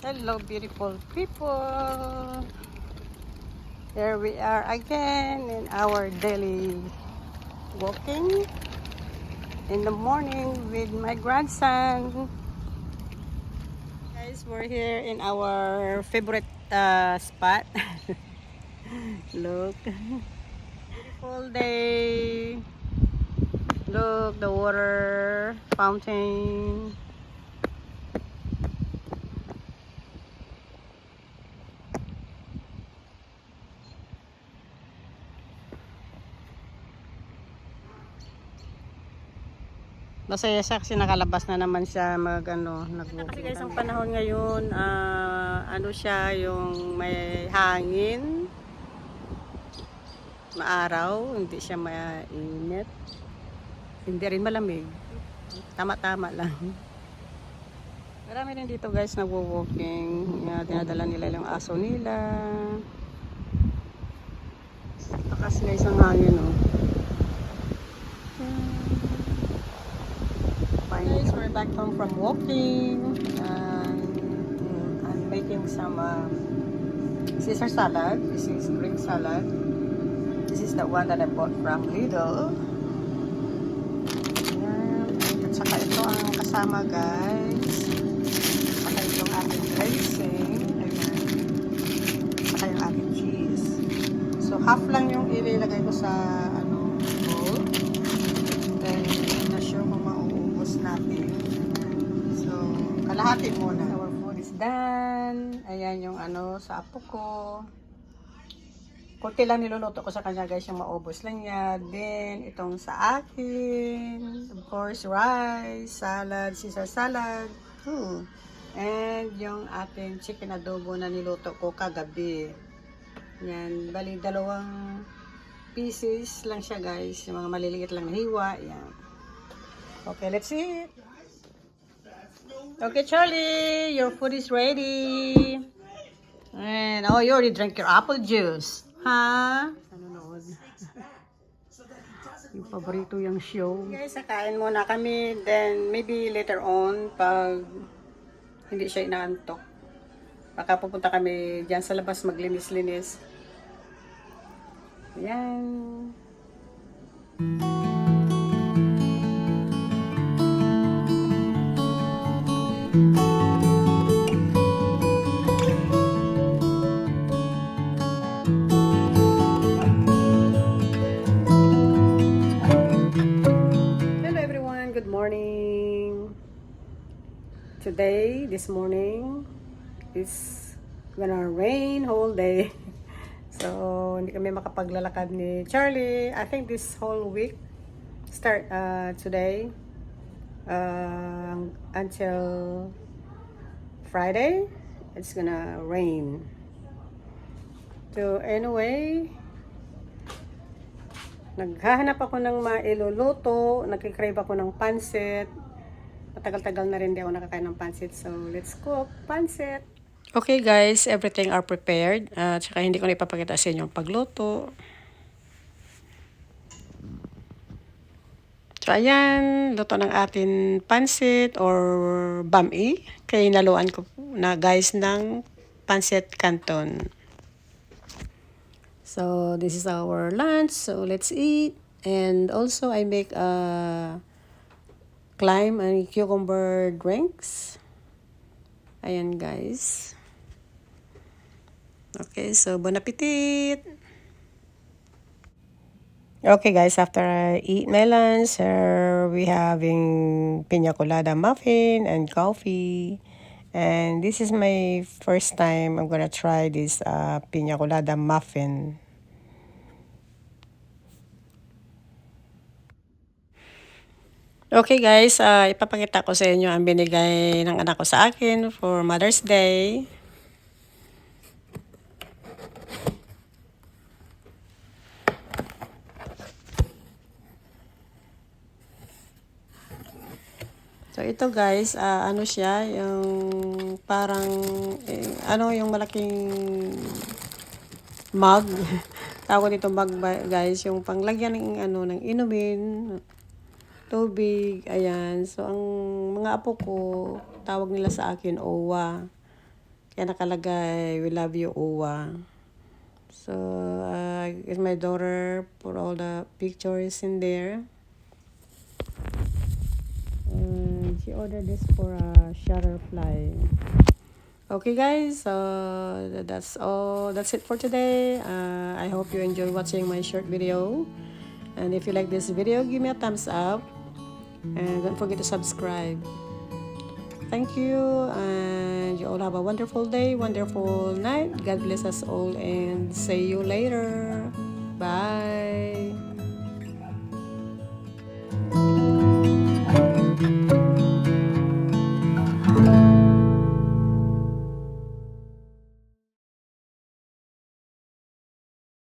Hello, beautiful people. Here we are again in our daily walking in the morning with my grandson. Guys, we're here in our favorite spot. Look, beautiful day. Look, the water fountain. Masaya siya kasi nakalabas na naman siya nag-walking. Kasi guys, ang panahon ngayon, ano siya, yung may hangin, maaraw, hindi siya mainit, hindi rin malamig. Tama-tama lang. Marami rin dito guys nagwo-walking. Dinadala nila yung aso nila. Lakas guys ang hangin, oh. Guys, we're back home from walking and I'm making some Caesar salad. This is Greek salad. This is the one that I bought from Lidl. Ayan. At saka ito ang kasama guys. Saka itong ating dressing. Ayan. Saka yung ating cheese. So half lang yung ililagay ko sa bowl. Then not sure kung mauubos natin. So kalahati muna. Our food is done. Ayan yung sa apo ko. Kunti lang niluluto ko sa kanya guys, yung maubos lang niya. Then, itong sa akin. Of course, rice, salad, Caesar salad. And yung ating chicken adobo na niluto ko kagabi. Yan, bali 2 pieces lang siya guys. Yung mga maliliit lang na hiwa. Yan. Okay, let's eat. Okay, Charlie, your food is ready. And, you already drank your apple juice. Ha? Nanonood. Yung paborito yung show. Guys, kain muna kami. Then, maybe later on, pag hindi siya inaantok, baka pupunta kami dyan sa labas maglinis-linis. Ayan. Good morning. Today, this morning, it's gonna rain whole day. So, hindi kami makapaglalakad ni Charlie. I think this whole week, start today, until Friday, it's gonna rain. So, anyway, naghahanap ako ng mailuluto, nagkikrave ako ng pansit. Matagal-tagal na rin di ako nakakain ng pansit. So, let's cook pansit. Okay guys, everything are prepared. Tsaka hindi ko na ipapakita sa inyo ang pagluto. So, ayan, luto ng atin pansit or bami. Kaya naluan ko na guys ng pansit canton. So, this is our lunch. So, let's eat. And also, I make lime and cucumber drinks. Ayan, guys. Okay, so, bon appetit! Okay, guys, after I eat my lunch, we having piña colada muffin and coffee. And this is my first time I'm gonna try this piña colada muffin. Okay guys, ipapakita ko sa inyo ang binigay ng anak ko sa akin for Mother's Day. So ito guys, ano siya, yung parang, yung malaking mug. Tawag nito mug guys, yung panglagyan ng inumin. Tubig, ayan. So, ang mga apo ko, tawag nila sa akin, OWA. Kaya nakalagay, we love you, Uwa. So, my daughter put all the pictures in there. And she ordered this for a shutterfly. Okay guys, so that's all. That's it for today. I hope you enjoy watching my short video. And if you like this video, give me a thumbs up. And don't forget to subscribe. Thank you, and you all have a wonderful day, wonderful night. God bless us all, and see you later. Bye.